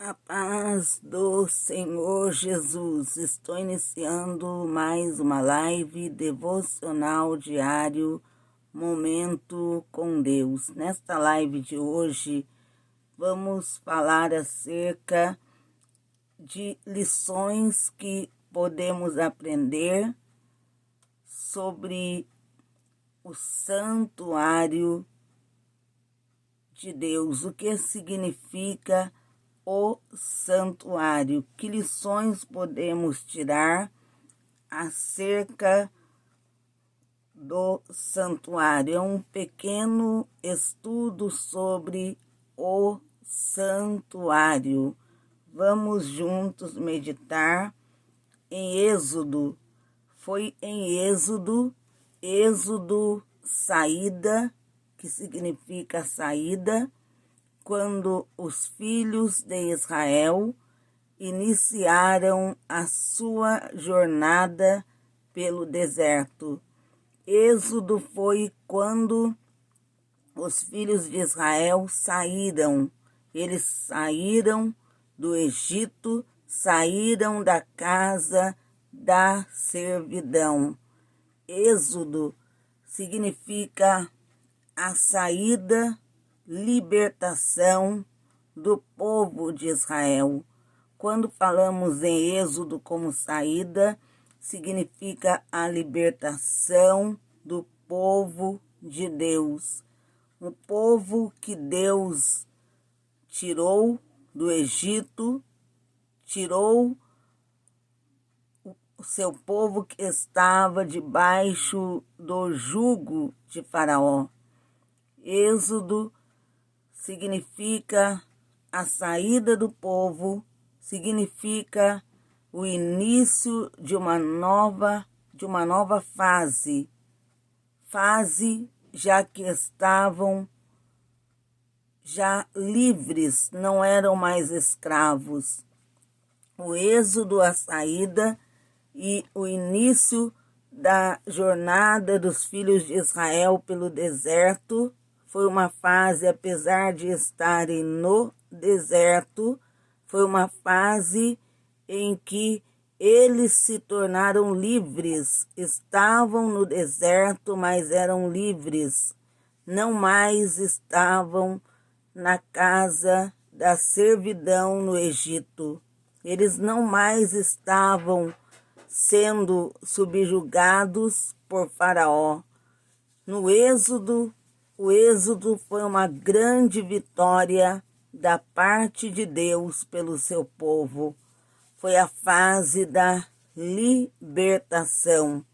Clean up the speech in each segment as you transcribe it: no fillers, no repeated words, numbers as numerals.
A paz do Senhor Jesus. Estou iniciando mais uma live devocional diário, Momento com Deus. Nesta live de hoje, vamos falar acerca de lições que podemos aprender sobre o santuário de Deus. O que significa o santuário? Que lições podemos tirar acerca do santuário? É um pequeno estudo sobre o santuário. Vamos juntos meditar em Êxodo. Foi em Êxodo, saída, que significa saída, quando os filhos de Israel iniciaram a sua jornada pelo deserto. Êxodo foi quando os filhos de Israel saíram. Eles saíram do Egito, saíram da casa da servidão. Êxodo significa a saída, libertação do povo de Israel. Quando falamos em Êxodo como saída, significa a libertação do povo de Deus. O povo que Deus tirou do Egito, tirou o seu povo que estava debaixo do jugo de Faraó. Êxodo significa a saída do povo, significa o início de uma nova fase, já que estavam já livres, não eram mais escravos. O êxodo, a saída e o início da jornada dos filhos de Israel pelo deserto foi uma fase, apesar de estarem no deserto, foi uma fase em que eles se tornaram livres. Estavam no deserto, mas eram livres. Não mais estavam na casa da servidão no Egito. Eles não mais estavam sendo subjugados por Faraó. No Êxodo, o Êxodo foi uma grande vitória da parte de Deus pelo seu povo. Foi a fase da libertação.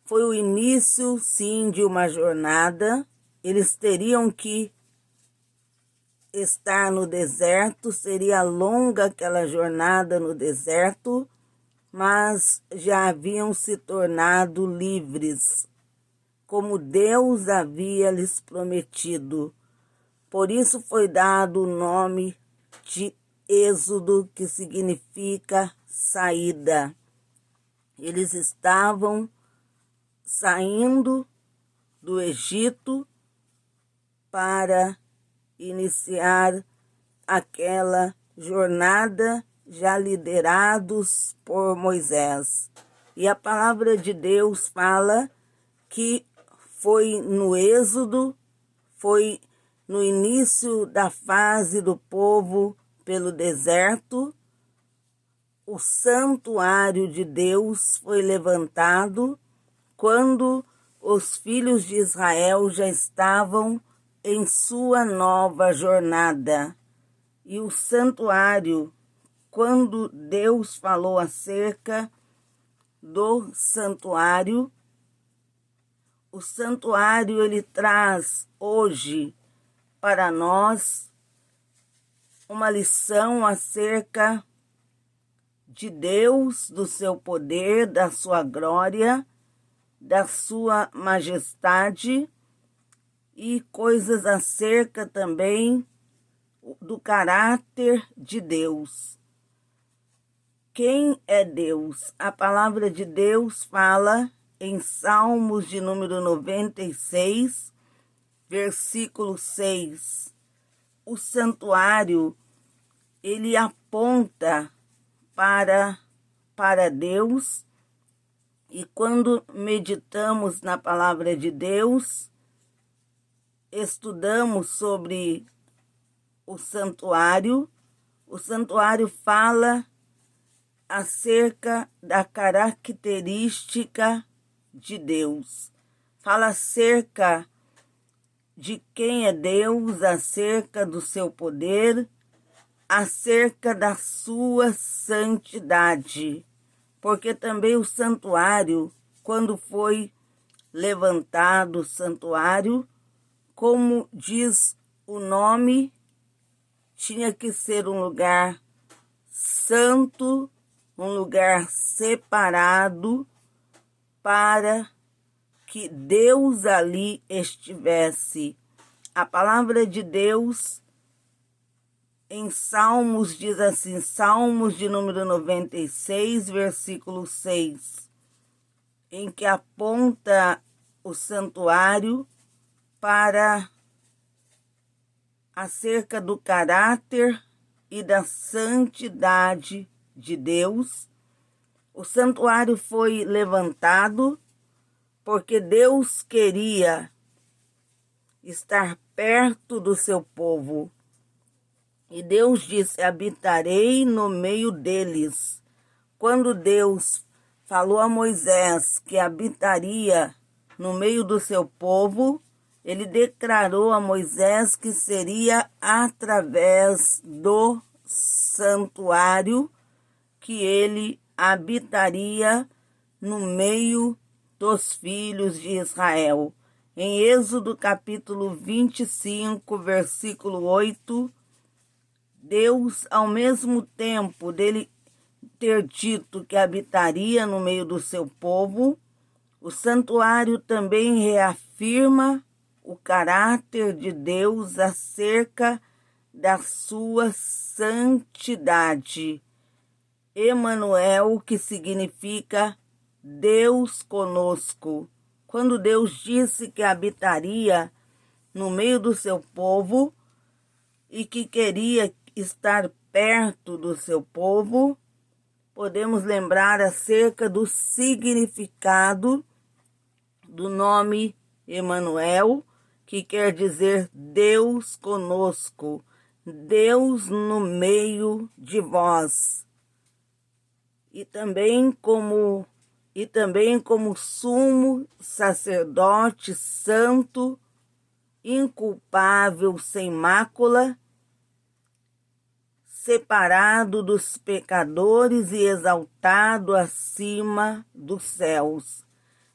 Foi o início, sim, de uma jornada. Eles teriam que estar no deserto, seria longa aquela jornada no deserto, mas já haviam se tornado livres, como Deus havia lhes prometido. Por isso foi dado o nome de Êxodo, que significa saída. Eles estavam saindo do Egito para iniciar aquela jornada, já liderados por Moisés. E a palavra de Deus fala que foi no Êxodo, foi no início da fase do povo pelo deserto, o santuário de Deus foi levantado quando os filhos de Israel já estavam em sua nova jornada. E o santuário, quando Deus falou acerca do santuário, o santuário ele traz hoje para nós uma lição acerca de Deus, do seu poder, da sua glória, da sua majestade e coisas acerca também do caráter de Deus. Quem é Deus? A palavra de Deus fala em Salmos de número 96, versículo 6. O santuário ele aponta para Deus, e quando meditamos na palavra de Deus, estudamos sobre o santuário fala acerca da característica de Deus, fala acerca de quem é Deus, acerca do seu poder, acerca da sua santidade, porque também o santuário, quando foi levantado o santuário, como diz o nome, tinha que ser um lugar santo, um lugar separado, para que Deus ali estivesse. A palavra de Deus em Salmos diz assim, Salmos de número 96, versículo 6, em que aponta o santuário para acerca do caráter e da santidade de Deus. O santuário foi levantado porque Deus queria estar perto do seu povo. E Deus disse, habitarei no meio deles. Quando Deus falou a Moisés que habitaria no meio do seu povo, ele declarou a Moisés que seria através do santuário que ele habitaria no meio dos filhos de Israel. Em Êxodo capítulo 25, versículo 8, Deus, ao mesmo tempo dele ter dito que habitaria no meio do seu povo, o santuário também reafirma o caráter de Deus acerca da sua santidade. Emanuel, que significa Deus conosco. Quando Deus disse que habitaria no meio do seu povo e que queria estar perto do seu povo, podemos lembrar acerca do significado do nome Emanuel, que quer dizer Deus conosco, Deus no meio de vós. E também como sumo sacerdote santo, inculpável, sem mácula, separado dos pecadores e exaltado acima dos céus.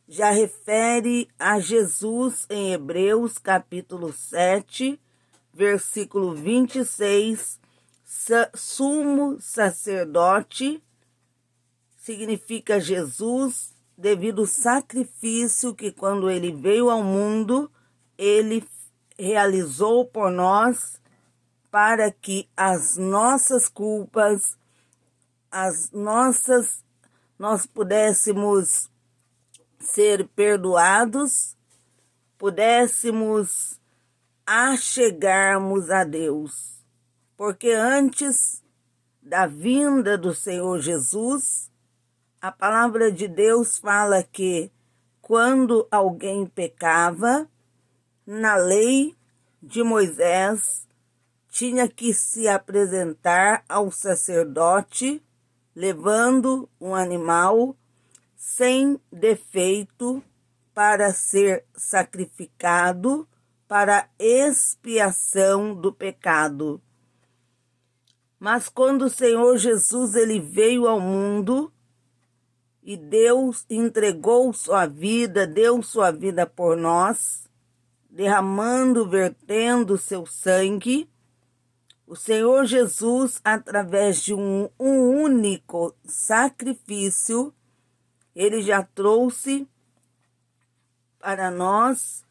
Já refere a Jesus em Hebreus capítulo 7, versículo 26, sumo sacerdote, significa Jesus, devido ao sacrifício que quando ele veio ao mundo, ele realizou por nós, para que as nossas culpas, nós pudéssemos ser perdoados, pudéssemos achegarmos a Deus. Porque antes da vinda do Senhor Jesus, a palavra de Deus fala que quando alguém pecava, na lei de Moisés, tinha que se apresentar ao sacerdote, levando um animal sem defeito para ser sacrificado para expiação do pecado. Mas quando o Senhor Jesus ele veio ao mundo e Deus entregou sua vida, deu sua vida por nós, derramando, vertendo seu sangue, o Senhor Jesus, através de um único sacrifício, ele já trouxe para nós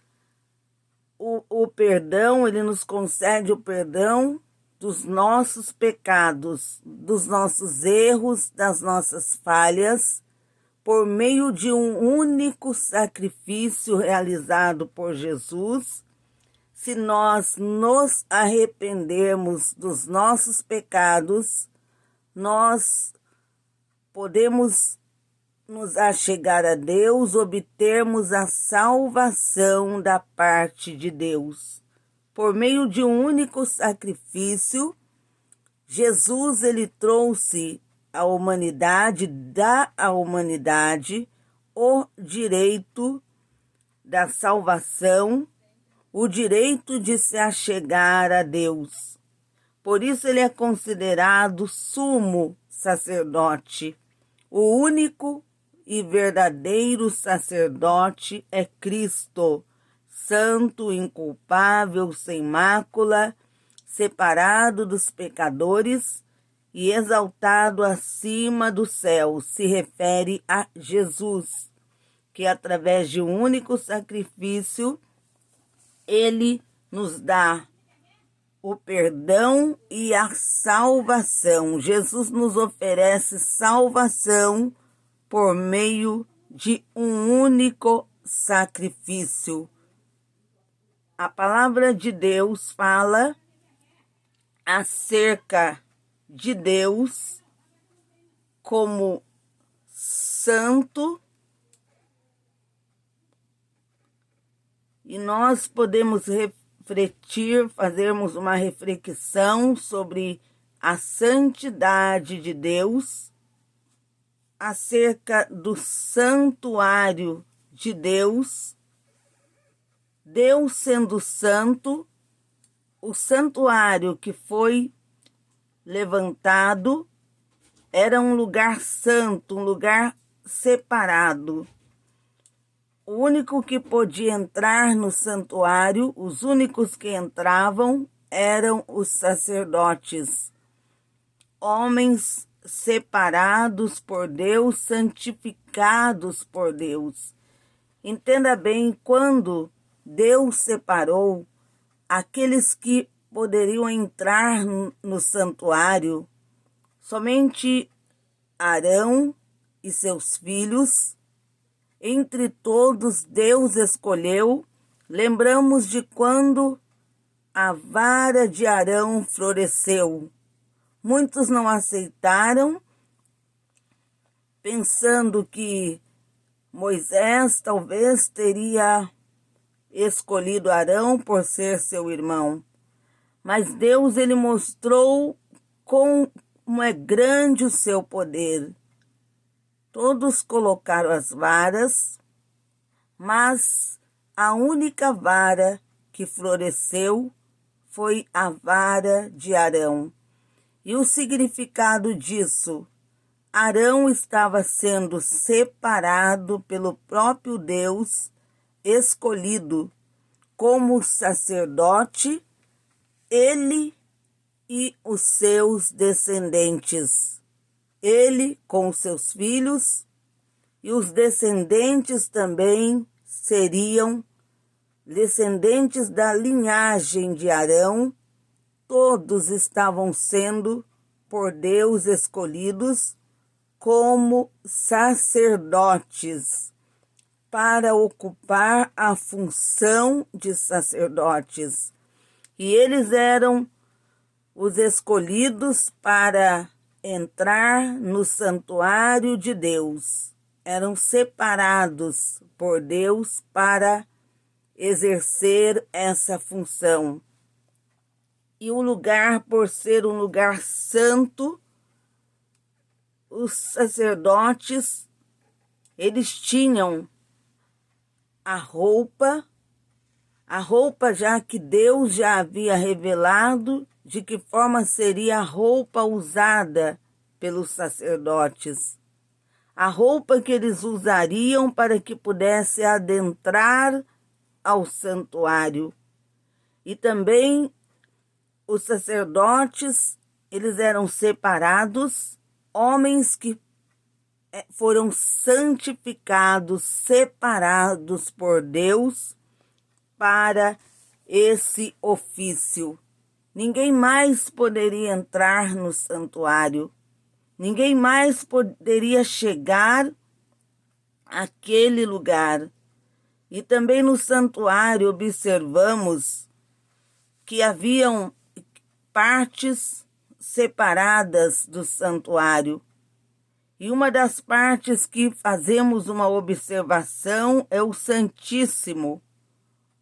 o perdão, ele nos concede o perdão dos nossos pecados, dos nossos erros, das nossas falhas, por meio de um único sacrifício realizado por Jesus, se nós nos arrependermos dos nossos pecados, nós podemos nos achegar a Deus, obtermos a salvação da parte de Deus. Por meio de um único sacrifício, Jesus ele trouxe à humanidade, dá à humanidade o direito da salvação, o direito de se achegar a Deus. Por isso ele é considerado sumo sacerdote. O único e verdadeiro sacerdote é Cristo, santo, inculpável, sem mácula, separado dos pecadores e exaltado acima do céu. Se refere a Jesus, que através de um único sacrifício, ele nos dá o perdão e a salvação. Jesus nos oferece salvação por meio de um único sacrifício. A palavra de Deus fala acerca de Deus como santo, e nós podemos refletir, fazermos uma reflexão sobre a santidade de Deus, acerca do santuário de Deus. Deus sendo santo, o santuário que foi levantado era um lugar santo, um lugar separado. O único que podia entrar no santuário, os únicos que entravam eram os sacerdotes, homens separados por Deus, santificados por Deus. Entenda bem, quando Deus separou aqueles que poderiam entrar no santuário, somente Arão e seus filhos. Entre todos, Deus escolheu. Lembramos de quando a vara de Arão floresceu. Muitos não aceitaram, pensando que Moisés talvez teria escolhido Arão por ser seu irmão. Mas Deus ele mostrou como é grande o seu poder. Todos colocaram as varas, mas a única vara que floresceu foi a vara de Arão. E o significado disso? Arão estava sendo separado pelo próprio Deus, escolhido como sacerdote, ele e os seus descendentes. Ele com os seus filhos, e os descendentes também seriam descendentes da linhagem de Arão. Todos estavam sendo por Deus escolhidos como sacerdotes para ocupar a função de sacerdotes. E eles eram os escolhidos para entrar no santuário de Deus. Eram separados por Deus para exercer essa função. E o lugar, por ser um lugar santo, os sacerdotes, eles tinham a roupa já que Deus já havia revelado de que forma seria a roupa usada pelos sacerdotes. A roupa que eles usariam para que pudesse adentrar ao santuário. E também os sacerdotes, eles eram separados, homens que foram santificados, separados por Deus para esse ofício. Ninguém mais poderia entrar no santuário. Ninguém mais poderia chegar àquele lugar. E também no santuário observamos que haviam partes separadas do santuário. E uma das partes que fazemos uma observação é o Santíssimo,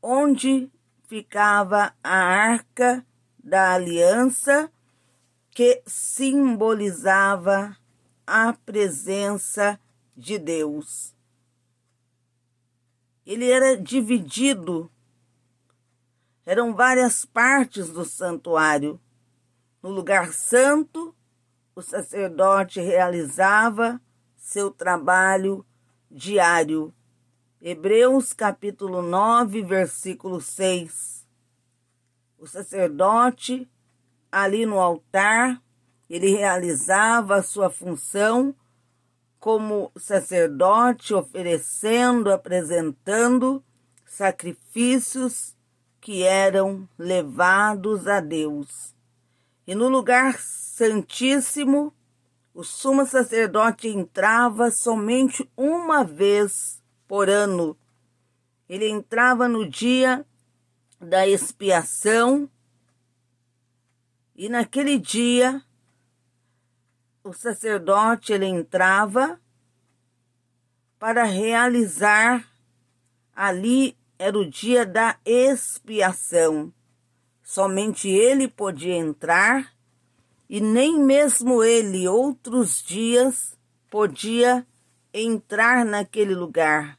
onde ficava a Arca da Aliança, que simbolizava a presença de Deus. Ele era dividido, eram várias partes do santuário. No lugar santo, o sacerdote realizava seu trabalho diário. Hebreus capítulo 9, versículo 6. O sacerdote, ali no altar, ele realizava a sua função como sacerdote, oferecendo, apresentando sacrifícios que eram levados a Deus. E no lugar santíssimo, o sumo sacerdote entrava somente uma vez por ano. Ele entrava no dia da expiação e naquele dia o sacerdote ele entrava para realizar, ali era o dia da expiação. Somente ele podia entrar e nem mesmo ele, outros dias, podia entrar naquele lugar.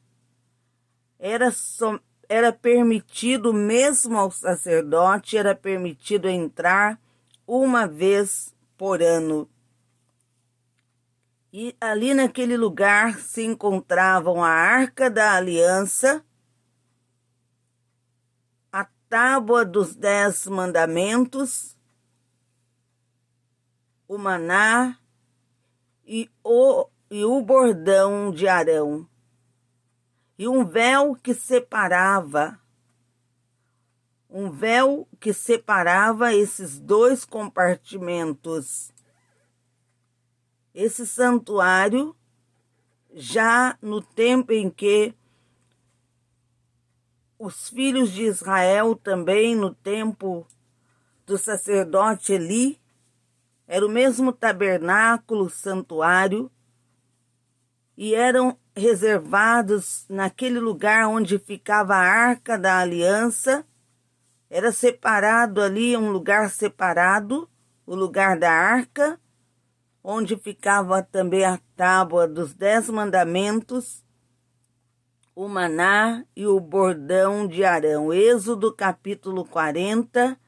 Era permitido, mesmo ao sacerdote, era permitido entrar uma vez por ano. E ali naquele lugar se encontravam a Arca da Aliança, a Tábua dos 10 Mandamentos, o maná e o bordão de Arão. E um véu que separava esses dois compartimentos. Esse santuário, já no tempo em que os filhos de Israel, também no tempo do sacerdote Eli, era o mesmo tabernáculo, santuário, e eram reservados naquele lugar onde ficava a Arca da Aliança. Era separado ali, um lugar separado, o lugar da Arca, onde ficava também a Tábua dos 10 Mandamentos, o maná e o bordão de Arão. Êxodo capítulo 40,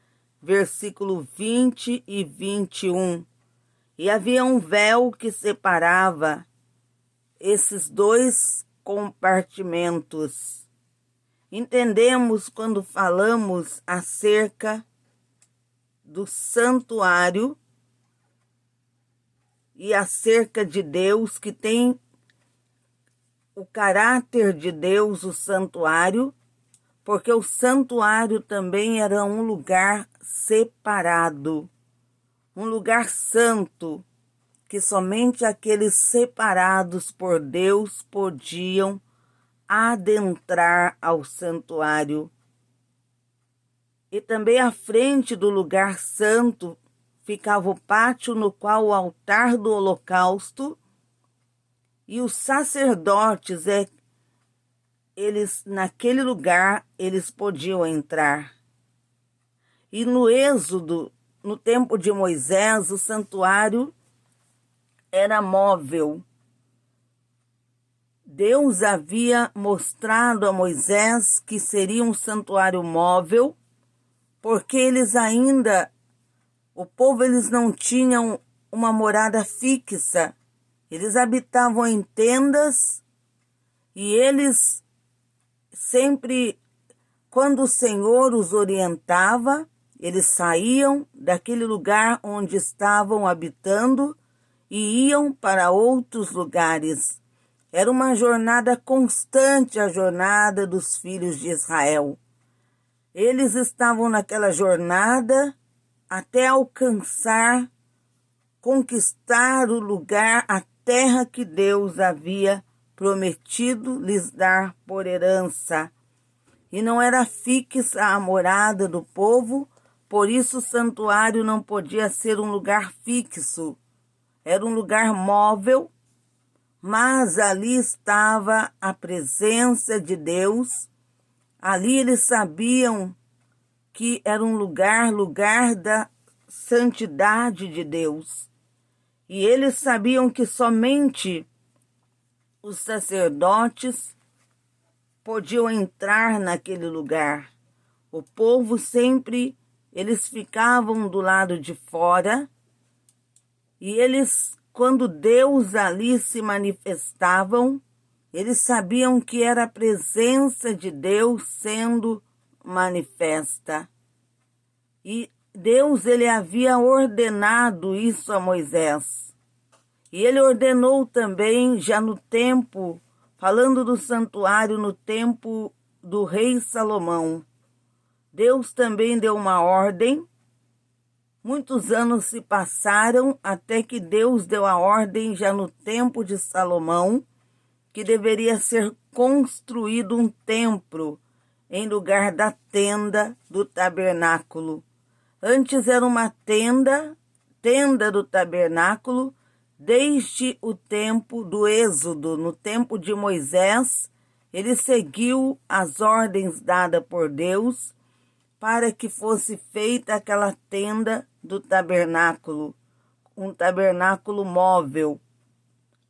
versículo 20 e 21. E havia um véu que separava esses dois compartimentos. Entendemos quando falamos acerca do santuário e acerca de Deus, que tem o caráter de Deus, o santuário, porque o santuário também era um lugar separado, um lugar santo, que somente aqueles separados por Deus podiam adentrar ao santuário. E também à frente do lugar santo ficava o pátio no qual o altar do holocausto e os sacerdotes, eles naquele lugar eles podiam entrar. E no Êxodo, no tempo de Moisés, o santuário era móvel. Deus havia mostrado a Moisés que seria um santuário móvel, porque o povo eles não tinham uma morada fixa. Eles habitavam em tendas e eles sempre, quando o Senhor os orientava, eles saíam daquele lugar onde estavam habitando e iam para outros lugares. Era uma jornada constante, a jornada dos filhos de Israel. Eles estavam naquela jornada até alcançar, conquistar o lugar, a terra que Deus havia prometido lhes dar por herança. E não era fixa a morada do povo, Por isso o santuário não podia ser um lugar fixo, era um lugar móvel, mas ali estava a presença de Deus. Ali eles sabiam que era um lugar da santidade de Deus. E eles sabiam que somente os sacerdotes podiam entrar naquele lugar. O povo sempre, eles ficavam do lado de fora, e eles, quando Deus ali se manifestavam, eles sabiam que era a presença de Deus sendo manifesta. E Deus, ele havia ordenado isso a Moisés. E ele ordenou também, já no tempo, falando do santuário, no tempo do rei Salomão. Deus também deu uma ordem. Muitos anos se passaram até que Deus deu a ordem, já no tempo de Salomão, que deveria ser construído um templo em lugar da tenda do tabernáculo. Antes era uma tenda do tabernáculo, desde o tempo do Êxodo. No tempo de Moisés, ele seguiu as ordens dadas por Deus para que fosse feita aquela tenda do tabernáculo, um tabernáculo móvel.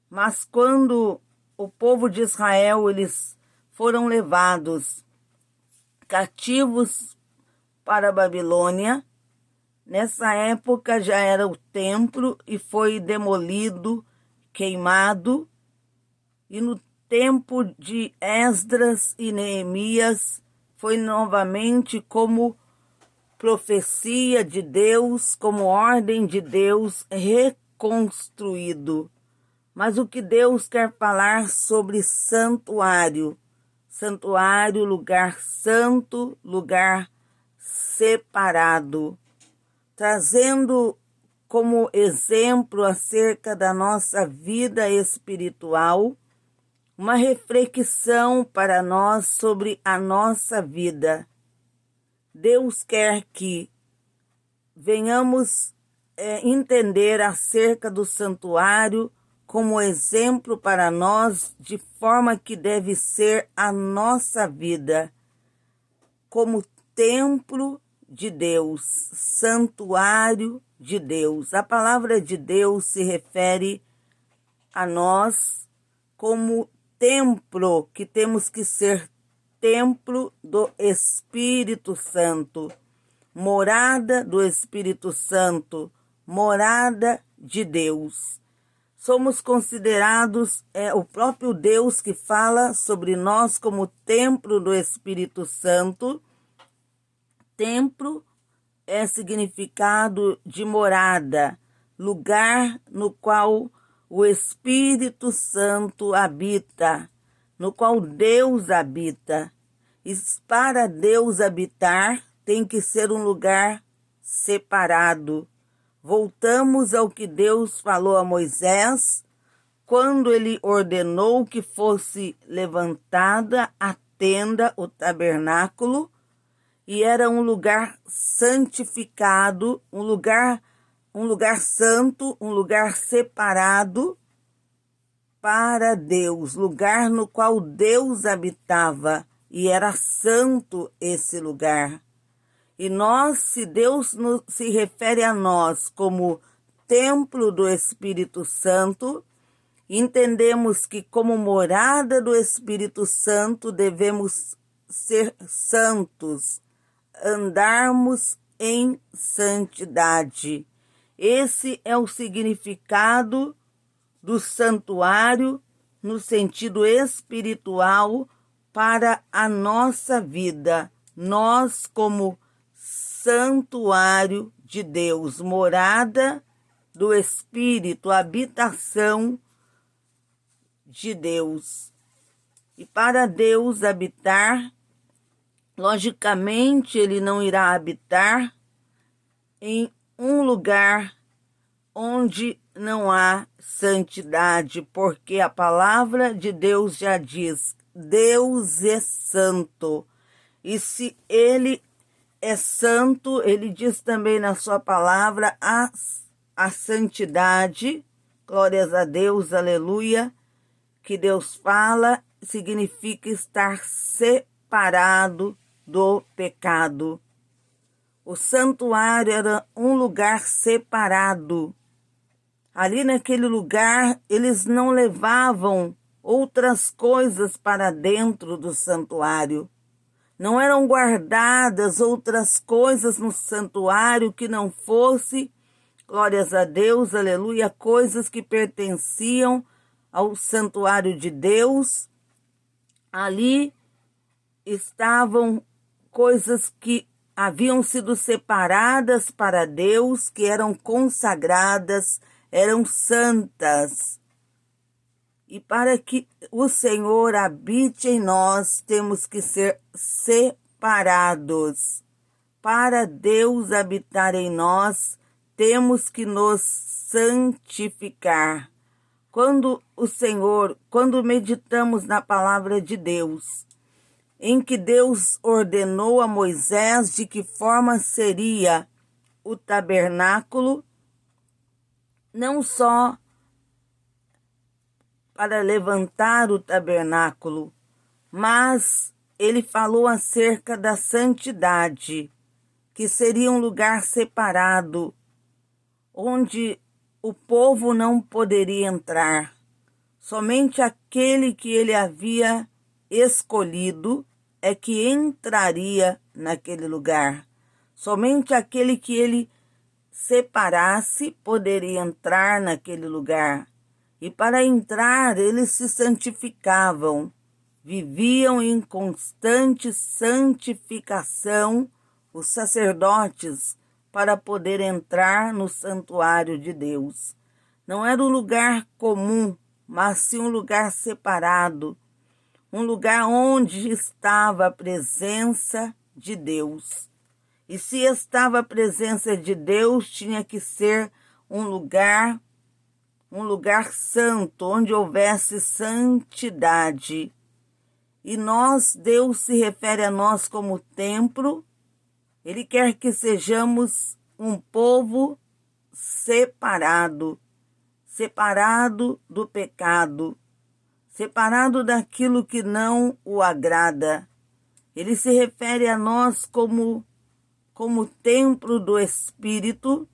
Mas quando o povo de Israel, eles foram levados cativos para a Babilônia, nessa época já era o templo e foi demolido, queimado, e no tempo de Esdras e Neemias foi novamente como profecia de Deus, como ordem de Deus, reconstruído. Mas o que Deus quer falar sobre santuário? Santuário, lugar santo, lugar separado. Trazendo como exemplo acerca da nossa vida espiritual, uma reflexão para nós sobre a nossa vida. Deus quer que venhamos entender acerca do santuário como exemplo para nós, de forma que deve ser a nossa vida, como templo de Deus, santuário de Deus. A palavra de Deus se refere a nós como templo, que temos que ser templo do Espírito Santo, morada do Espírito Santo, morada de Deus. Somos considerados o próprio Deus que fala sobre nós como templo do Espírito Santo. Templo é significado de morada, lugar no qual o Espírito Santo habita, no qual Deus habita. E para Deus habitar, tem que ser um lugar separado. Voltamos ao que Deus falou a Moisés, quando ele ordenou que fosse levantada a tenda, o tabernáculo, e era um lugar santificado, um lugar santo, um lugar separado para Deus, lugar no qual Deus habitava, e era santo esse lugar. E nós, se Deus se refere a nós como templo do Espírito Santo, entendemos que como morada do Espírito Santo devemos ser santos, andarmos em santidade. Esse é o significado do santuário no sentido espiritual para a nossa vida. Nós, como santuário de Deus, morada do Espírito, habitação de Deus. E para Deus habitar, logicamente, ele não irá habitar em um lugar onde não há santidade, porque a palavra de Deus já diz: Deus é santo. E se ele é santo, ele diz também na sua palavra a santidade, glórias a Deus, aleluia, que Deus fala, significa estar separado do pecado. O santuário era um lugar separado. Ali naquele lugar, eles não levavam outras coisas para dentro do santuário. Não eram guardadas outras coisas no santuário que não fosse, glórias a Deus, aleluia, coisas que pertenciam ao santuário de Deus. Ali estavam coisas que haviam sido separadas para Deus, que eram consagradas, eram santas. E para que o Senhor habite em nós, temos que ser separados. Para Deus habitar em nós, temos que nos santificar. Quando meditamos na palavra de Deus, em que Deus ordenou a Moisés de que forma seria o tabernáculo, não só para levantar o tabernáculo, mas ele falou acerca da santidade, que seria um lugar separado, onde o povo não poderia entrar. Somente aquele que ele havia escolhido é que entraria naquele lugar. Somente aquele que ele separasse poderia entrar naquele lugar. E para entrar, eles se santificavam, viviam em constante santificação os sacerdotes para poder entrar no santuário de Deus. Não era um lugar comum, mas sim um lugar separado, um lugar onde estava a presença de Deus. E se estava a presença de Deus, tinha que ser um lugar santo, onde houvesse santidade. E Deus se refere a nós como templo. Ele quer que sejamos um povo separado do pecado, separado daquilo que não o agrada. Ele se refere a nós como templo do Espírito,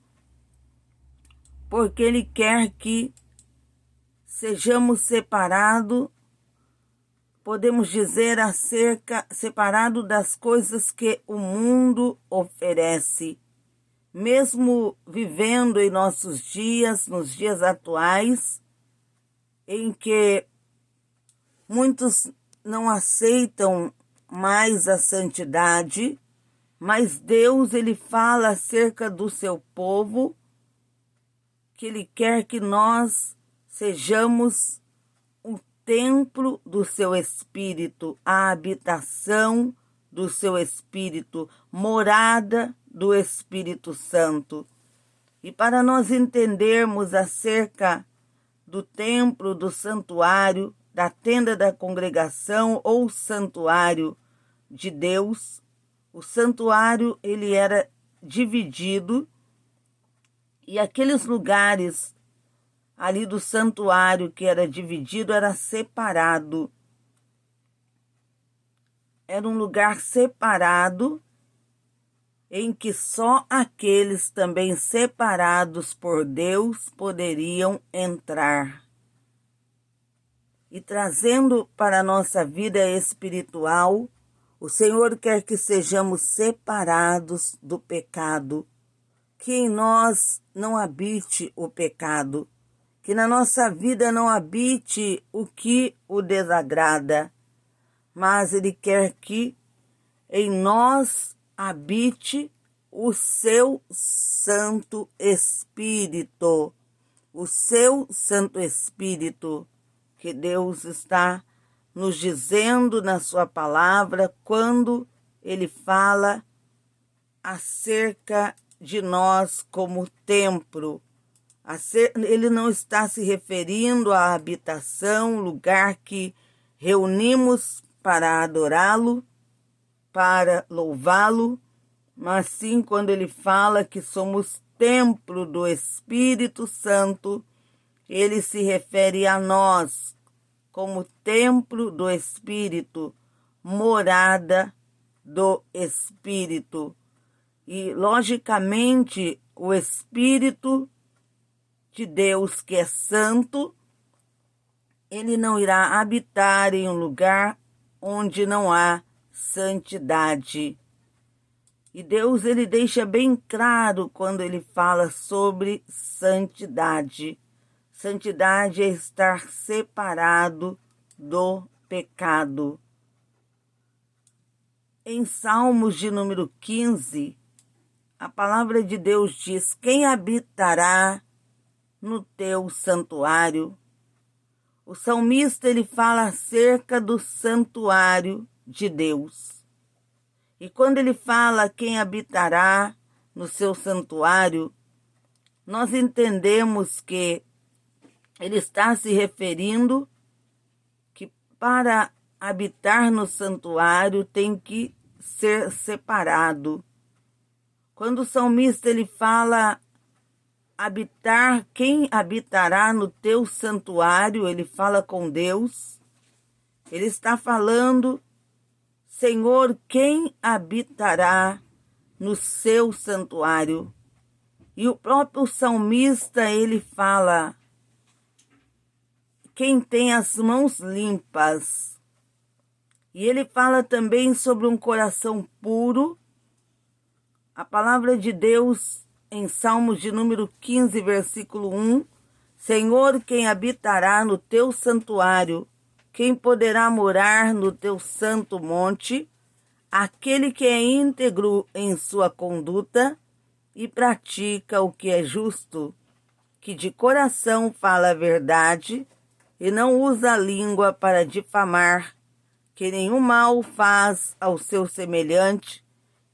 porque ele quer que sejamos separados, podemos dizer, separado das coisas que o mundo oferece. Mesmo vivendo em nossos dias, nos dias atuais, em que muitos não aceitam mais a santidade, mas Deus, ele fala acerca do seu povo, que ele quer que nós sejamos o templo do seu Espírito, a habitação do seu Espírito, morada do Espírito Santo. E para nós entendermos acerca do templo, do santuário, da tenda da congregação ou santuário de Deus, o santuário ele era dividido, e aqueles lugares ali do santuário que era dividido era separado. Era um lugar separado em que só aqueles também separados por Deus poderiam entrar. E trazendo para a nossa vida espiritual, o Senhor quer que sejamos separados do pecado, que em nós não habite o pecado, que na nossa vida não habite o que o desagrada, mas Ele quer que em nós habite o seu Santo Espírito, o seu Santo Espírito, que Deus está nos dizendo na sua palavra quando Ele fala acerca de nós como templo. Ele não está se referindo à habitação, lugar que reunimos para adorá-lo, para louvá-lo, mas sim quando ele fala que somos templo do Espírito Santo, ele se refere a nós como templo do Espírito, morada do Espírito. E, logicamente, o Espírito de Deus, que é santo, ele não irá habitar em um lugar onde não há santidade. E Deus, ele deixa bem claro quando ele fala sobre santidade. Santidade é estar separado do pecado. Em Salmos de número 15, a palavra de Deus diz: quem habitará no teu santuário? O salmista, ele fala acerca do santuário de Deus. E quando ele fala quem habitará no seu santuário, nós entendemos que ele está se referindo que para habitar no santuário tem que ser separado. Quando o salmista ele fala habitar, quem habitará no teu santuário, ele fala com Deus. Ele está falando: Senhor, quem habitará no seu santuário? E o próprio salmista, ele fala: quem tem as mãos limpas. E ele fala também sobre um coração puro. A palavra de Deus, em Salmos de número 15, versículo 1, Senhor, quem habitará no teu santuário? Quem poderá morar no teu santo monte? Aquele que é íntegro em sua conduta e pratica o que é justo, que de coração fala a verdade e não usa a língua para difamar, que nenhum mal faz ao seu semelhante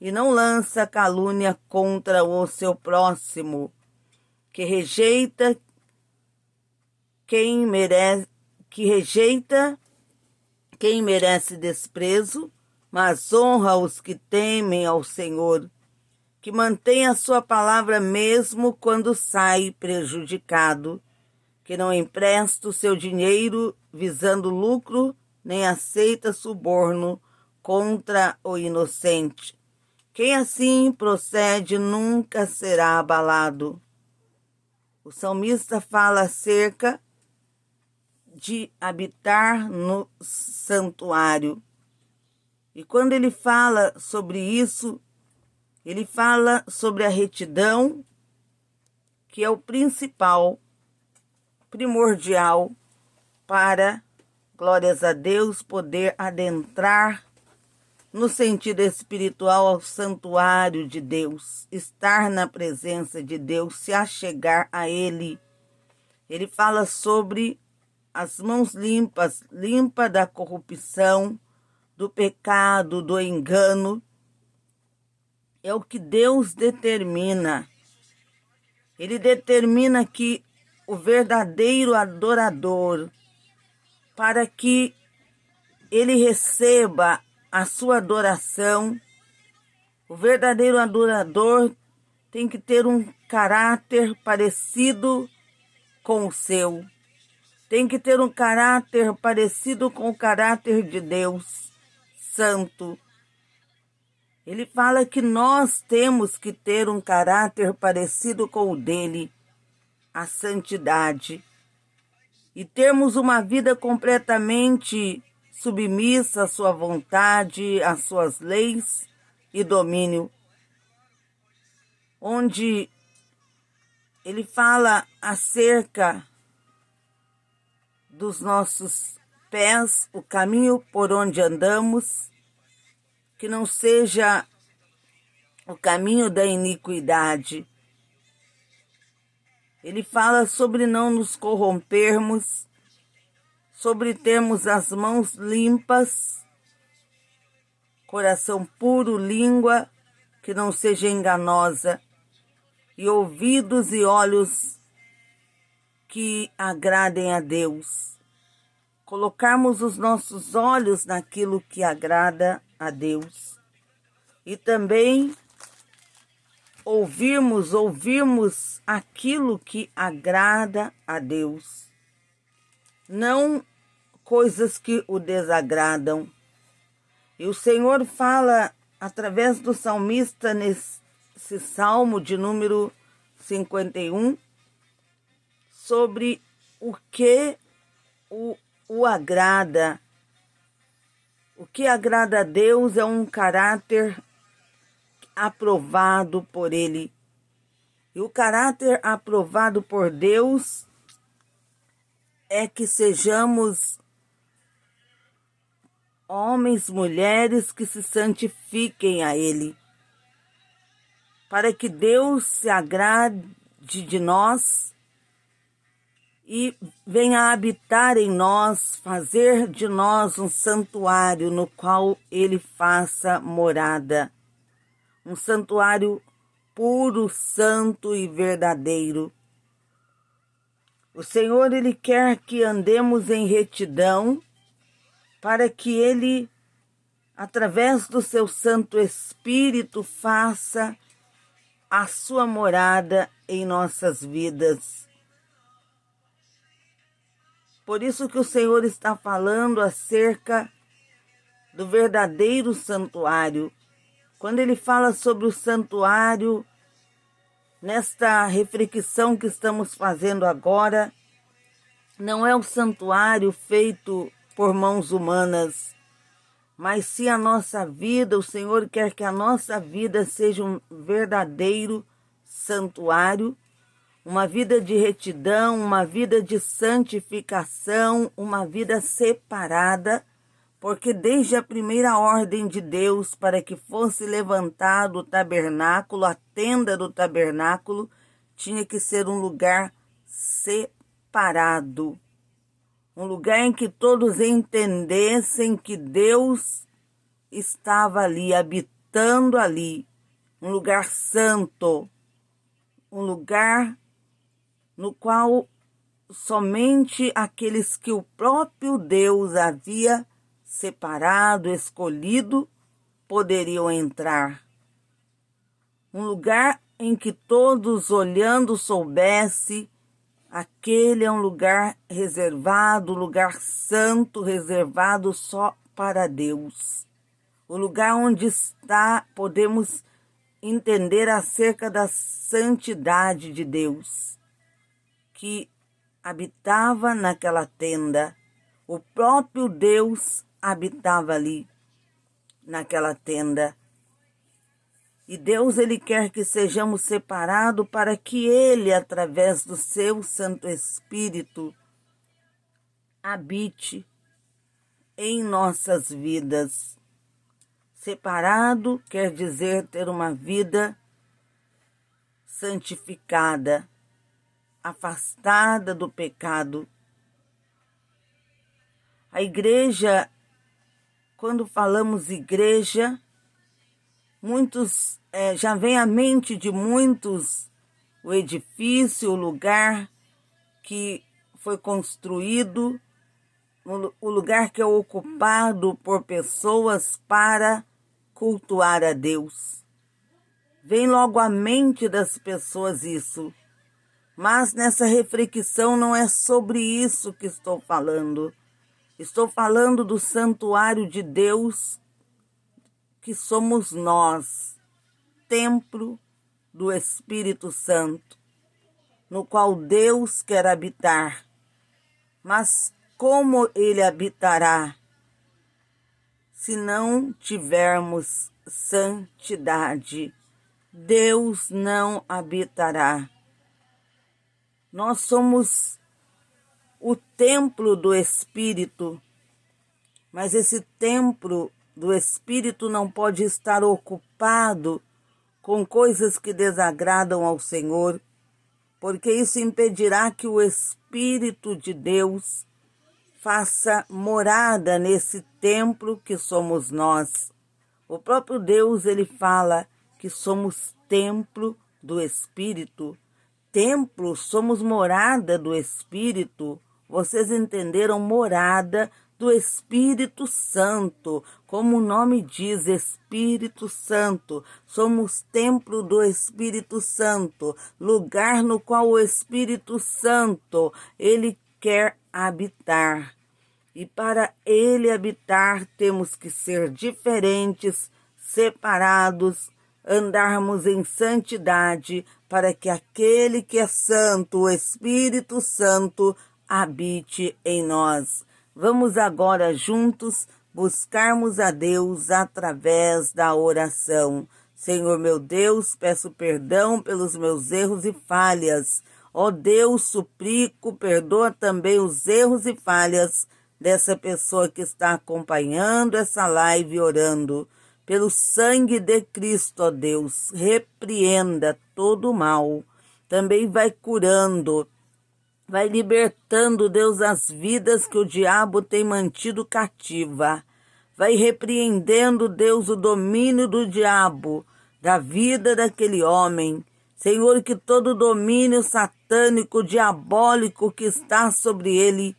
e não lança calúnia contra o seu próximo, que rejeita quem merece desprezo, mas honra os que temem ao Senhor, que mantém a sua palavra mesmo quando sai prejudicado, que não empresta o seu dinheiro visando lucro, nem aceita suborno contra o inocente. Quem assim procede nunca será abalado. O salmista fala acerca de habitar no santuário. E quando ele fala sobre isso, ele fala sobre a retidão, que é o principal, primordial para, glórias a Deus, poder adentrar no sentido espiritual ao santuário de Deus, estar na presença de Deus, se achegar a Ele. Ele fala sobre as mãos limpas, limpa da corrupção, do pecado, do engano. É o que Deus determina. Ele determina que o verdadeiro adorador, para que ele receba a sua adoração, o verdadeiro adorador tem que ter um caráter parecido com o seu. Tem que ter um caráter parecido com o caráter de Deus, santo. Ele fala que nós temos que ter um caráter parecido com o dele, a santidade, e termos uma vida completamente submissa à sua vontade, às suas leis e domínio, onde ele fala acerca dos nossos pés, o caminho por onde andamos, que não seja o caminho da iniquidade. Ele fala sobre não nos corrompermos, sobre termos as mãos limpas, coração puro, língua que não seja enganosa, e ouvidos e olhos que agradem a Deus. Colocarmos os nossos olhos naquilo que agrada a Deus. E também ouvirmos aquilo que agrada a Deus, não coisas que o desagradam. E o Senhor fala através do salmista nesse salmo de número 51 sobre o que o agrada. O que agrada a Deus é um caráter aprovado por Ele. E o caráter aprovado por Deus é que sejamos homens, mulheres que se santifiquem a Ele, para que Deus se agrade de nós e venha habitar em nós, fazer de nós um santuário no qual Ele faça morada. Um santuário puro, santo e verdadeiro. O Senhor, Ele quer que andemos em retidão, para que Ele, através do seu Santo Espírito, faça a sua morada em nossas vidas. Por isso que o Senhor está falando acerca do verdadeiro santuário. Quando Ele fala sobre o santuário, nesta reflexão que estamos fazendo agora, não é o santuário feito por mãos humanas, mas sim a nossa vida. O Senhor quer que a nossa vida seja um verdadeiro santuário, uma vida de retidão, uma vida de santificação, uma vida separada, porque desde a primeira ordem de Deus para que fosse levantado o tabernáculo, a tenda do tabernáculo, tinha que ser um lugar separado. Um lugar em que todos entendessem que Deus estava ali, habitando ali. Um lugar santo, um lugar no qual somente aqueles que o próprio Deus havia separado, escolhido, poderiam entrar. Um lugar em que todos olhando soubessem: aquele é um lugar reservado, lugar santo, reservado só para Deus. O lugar onde podemos entender acerca da santidade de Deus, que habitava naquela tenda. O próprio Deus habitava ali, naquela tenda. E Deus, Ele quer que sejamos separados para que Ele, através do seu Santo Espírito, habite em nossas vidas. Separado quer dizer ter uma vida santificada, afastada do pecado. A igreja, quando falamos igreja, muitos, já vem à mente de muitos o edifício, o lugar que foi construído, o lugar que é ocupado por pessoas para cultuar a Deus. Vem logo à mente das pessoas isso. Mas nessa reflexão não é sobre isso que estou falando. Estou falando do santuário de Deus, que somos nós, templo do Espírito Santo, no qual Deus quer habitar. Mas como Ele habitará se não tivermos santidade? Deus não habitará. Nós somos o templo do Espírito, mas esse templo do Espírito não pode estar ocupado com coisas que desagradam ao Senhor, porque isso impedirá que o Espírito de Deus faça morada nesse templo que somos nós. O próprio Deus, Ele fala que somos templo do Espírito. Templo, somos morada do Espírito. Vocês entenderam? Morada do Espírito Santo. Como o nome diz, Espírito Santo, somos templo do Espírito Santo, lugar no qual o Espírito Santo, ele quer habitar. E para ele habitar, temos que ser diferentes, separados, andarmos em santidade, para que aquele que é santo, o Espírito Santo, habite em nós. Vamos agora juntos buscarmos a Deus através da oração. Senhor meu Deus, peço perdão pelos meus erros e falhas. Ó Deus, suplico, perdoa também os erros e falhas dessa pessoa que está acompanhando essa live orando. Pelo sangue de Cristo, ó Deus, repreenda todo o mal. Também vai curando, vai libertando, Deus, as vidas que o diabo tem mantido cativa. Vai repreendendo, Deus, o domínio do diabo, da vida daquele homem. Senhor, que todo domínio satânico, diabólico que está sobre ele,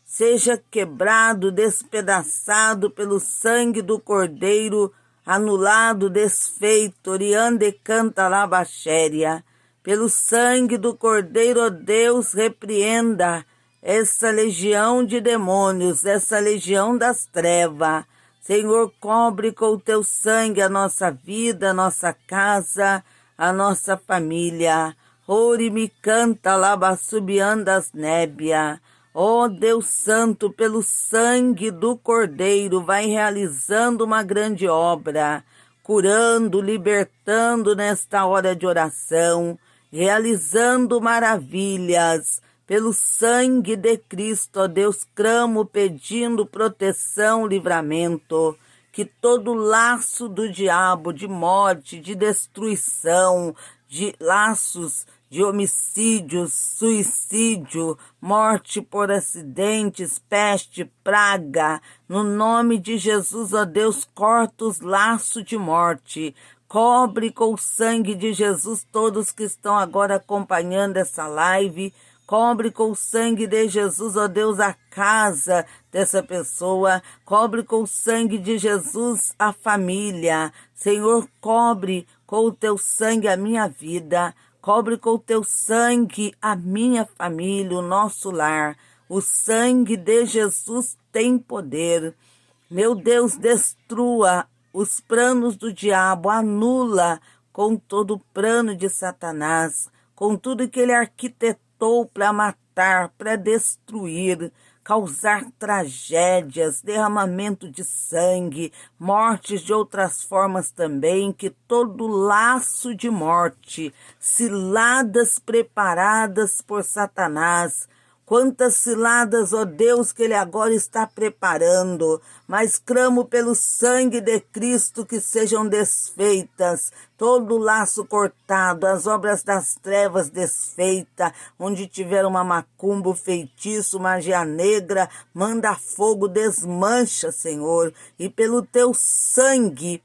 seja quebrado, despedaçado pelo sangue do Cordeiro, anulado, desfeito, oriande canta labaxéria. Pelo sangue do Cordeiro, ó Deus, repreenda essa legião de demônios, essa legião das trevas. Senhor, cobre com o teu sangue a nossa vida, a nossa casa, a nossa família. Ori me canta labassubiandas nébia. Ó Deus Santo, pelo sangue do Cordeiro, vai realizando uma grande obra, curando, libertando nesta hora de oração, realizando maravilhas. Pelo sangue de Cristo, ó Deus, clamo pedindo proteção, livramento, que todo laço do diabo, de morte, de destruição, de laços de homicídios, suicídio, morte por acidentes, peste, praga. No nome de Jesus, ó Deus, corta os laços de morte. Cobre com o sangue de Jesus todos que estão agora acompanhando essa live. Cobre com o sangue de Jesus, ó Deus, a casa dessa pessoa. Cobre com o sangue de Jesus a família. Senhor, cobre com o teu sangue a minha vida. Cobre com o teu sangue a minha família, o nosso lar. O sangue de Jesus tem poder. Meu Deus, destrua os planos do diabo, anula com todo o plano de Satanás, com tudo que ele arquitetou para matar, para destruir, causar tragédias, derramamento de sangue, mortes de outras formas também, que todo laço de morte, ciladas preparadas por Satanás, quantas ciladas, ó Deus, que ele agora está preparando, mas clamo pelo sangue de Cristo que sejam desfeitas, todo laço cortado, as obras das trevas desfeitas, onde tiver uma macumba, feitiço, magia negra, manda fogo, desmancha, Senhor, e pelo teu sangue,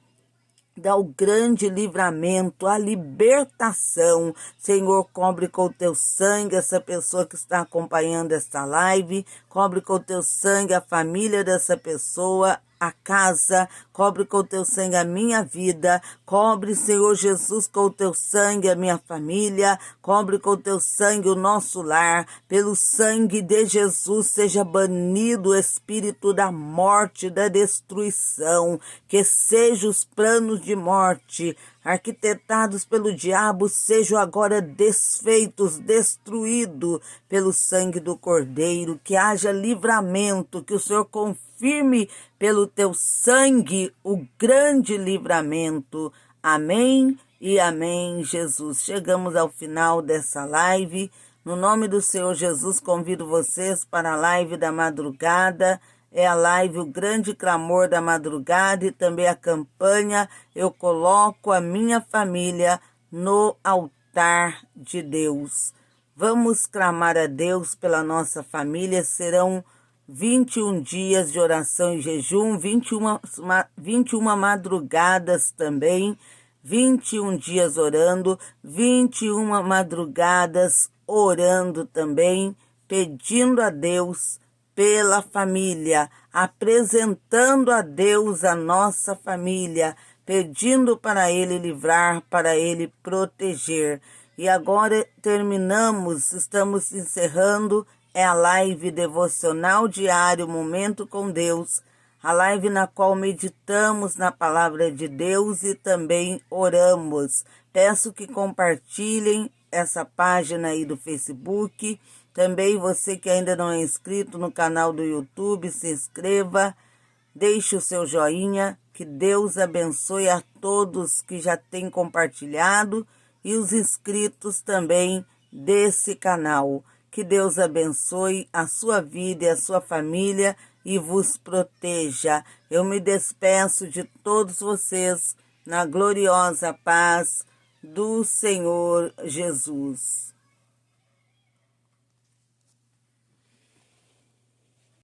dá o grande livramento, a libertação. Senhor, cobre com o teu sangue essa pessoa que está acompanhando esta live, cobre com o teu sangue a família dessa pessoa, a casa, cobre com o teu sangue a minha vida, cobre, Senhor Jesus, com o teu sangue a minha família, cobre com o teu sangue o nosso lar, pelo sangue de Jesus seja banido o espírito da morte, da destruição, que sejam os planos de morte, arquitetados pelo diabo, sejam agora desfeitos, destruídos pelo sangue do Cordeiro, que haja livramento, que o Senhor confirme pelo teu sangue o grande livramento. Amém e amém, Jesus. Chegamos ao final dessa live. No nome do Senhor Jesus, convido vocês para a live da madrugada. É a live O Grande Clamor da Madrugada e também a campanha Eu Coloco a Minha Família no Altar de Deus. Vamos clamar a Deus pela nossa família. Serão 21 dias de oração e jejum, 21 madrugadas também, 21 dias orando, 21 madrugadas orando também, pedindo a Deus pela família, apresentando a Deus a nossa família, pedindo para Ele livrar, para Ele proteger. E agora terminamos, estamos encerrando a live devocional diário Momento com Deus, a live na qual meditamos na palavra de Deus e também oramos. Peço que compartilhem essa página aí do Facebook. Também você que ainda não é inscrito no canal do YouTube, se inscreva, deixe o seu joinha, que Deus abençoe a todos que já têm compartilhado e os inscritos também desse canal. Que Deus abençoe a sua vida e a sua família e vos proteja. Eu me despeço de todos vocês na gloriosa paz do Senhor Jesus.